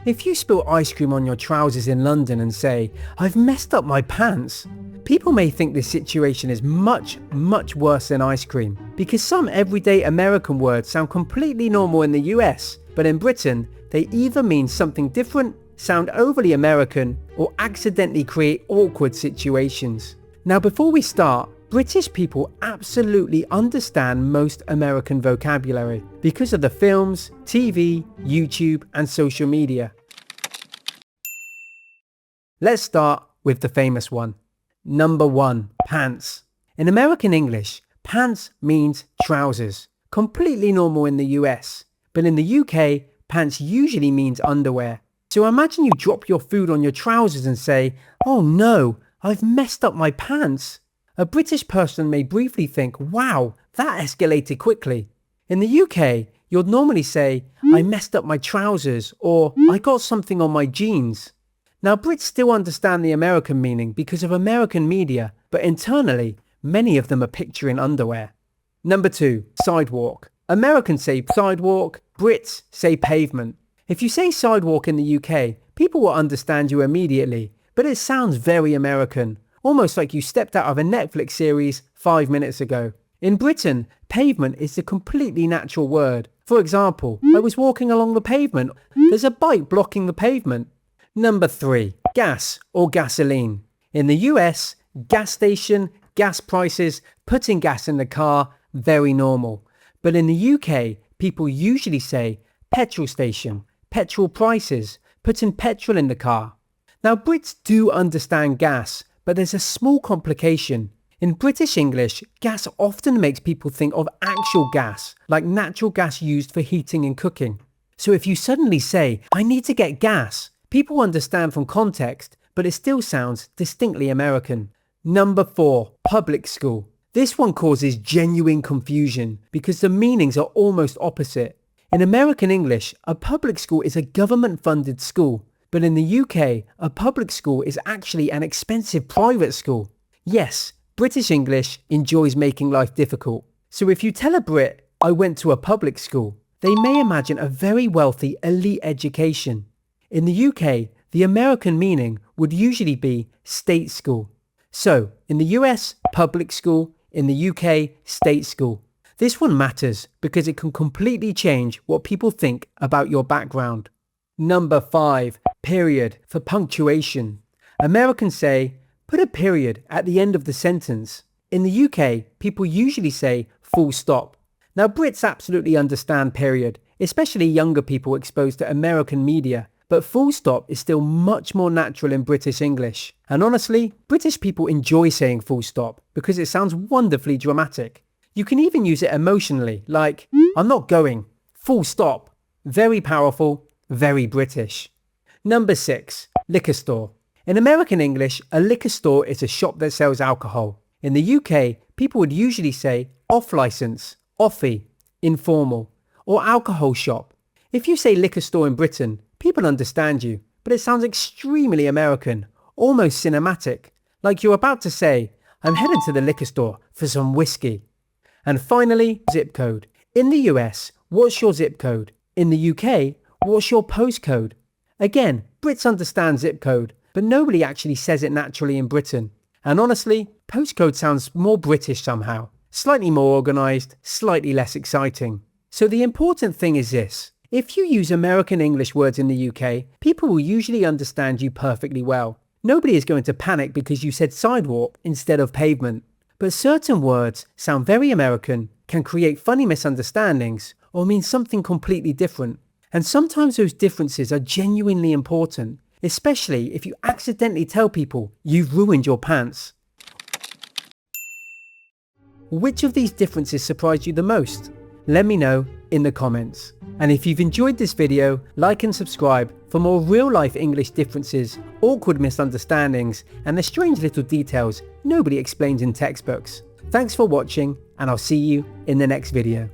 If you spill ice cream on your trousers in London and say, "I've messed up my pants," people may think this situation is much, much worse than ice cream, because some everyday American words sound completely normal in the US, but in Britain, they either mean something different, sound overly American, or accidentally create awkward situations. Now before we start, British people absolutely understand most American vocabulary because of the films, TV, YouTube, and social media. Let's start with the famous one. Number 1, pants. In American English, pants means trousers, completely normal in the US. But in the UK, pants usually means underwear. So imagine you drop your food on your trousers and say, "Oh no, I've messed up my pants." A British person may briefly think, "Wow, that escalated quickly." In the UK, you'll normally say, "I messed up my trousers," or "I got something on my jeans." Now Brits still understand the American meaning because of American media, but internally, many of them are picturing underwear. Number 2, sidewalk. Americans say sidewalk, Brits say pavement. If you say sidewalk in the UK, people will understand you immediately, but it sounds very American, almost like you stepped out of a Netflix series 5 minutes ago. In Britain, pavement is a completely natural word. For example, "I was walking along the pavement. There's a bike blocking the pavement." Number 3, gas or gasoline. In the US, gas station, gas prices, putting gas in the car, very normal. But in the UK, people usually say petrol station, petrol prices, putting petrol in the car. Now Brits do understand gas, but there's a small complication. In British English, gas often makes people think of actual gas, like natural gas used for heating and cooking. So if you suddenly say, "I need to get gas," people understand from context, but it still sounds distinctly American. Number 4, public school. This one causes genuine confusion because the meanings are almost opposite. In American English, a public school is a government-funded school, but in the UK, a public school is actually an expensive private school. Yes, British English enjoys making life difficult. So if you tell a Brit, "I went to a public school," they may imagine a very wealthy elite education. In the UK, the American meaning would usually be state school. So, in the US, public school, in the UK, state school. This one matters because it can completely change what people think about your background. Number 5, period for punctuation. Americans say, "Put a period at the end of the sentence." In the UK, people usually say full stop. Now Brits absolutely understand period, especially younger people exposed to American media. But full stop is still much more natural in British English. And honestly, British people enjoy saying full stop because it sounds wonderfully dramatic. You can even use it emotionally, like, "I'm not going, full stop." Very powerful, very British. Number 6, liquor store. In American English, a liquor store is a shop that sells alcohol. In the UK, people would usually say off license, offie, informal, or alcohol shop. If you say liquor store in Britain, people understand you, but it sounds extremely American, almost cinematic, like you're about to say, "I'm headed to the liquor store for some whiskey." And finally, zip code. In the US, what's your zip code? In the UK, what's your postcode? Again, Brits understand zip code, but nobody actually says it naturally in Britain. And honestly, postcode sounds more British somehow. Slightly more organised, slightly less exciting. So the important thing is this. If you use American English words in the UK, people will usually understand you perfectly well. Nobody is going to panic because you said sidewalk instead of pavement. But certain words sound very American, can create funny misunderstandings, or mean something completely different. And sometimes those differences are genuinely important, especially if you accidentally tell people you've ruined your pants. Which of these differences surprised you the most? Let me know in the comments. And if you've enjoyed this video, like and subscribe for more real-life English differences, awkward misunderstandings, and the strange little details nobody explains in textbooks. Thanks for watching, and I'll see you in the next video.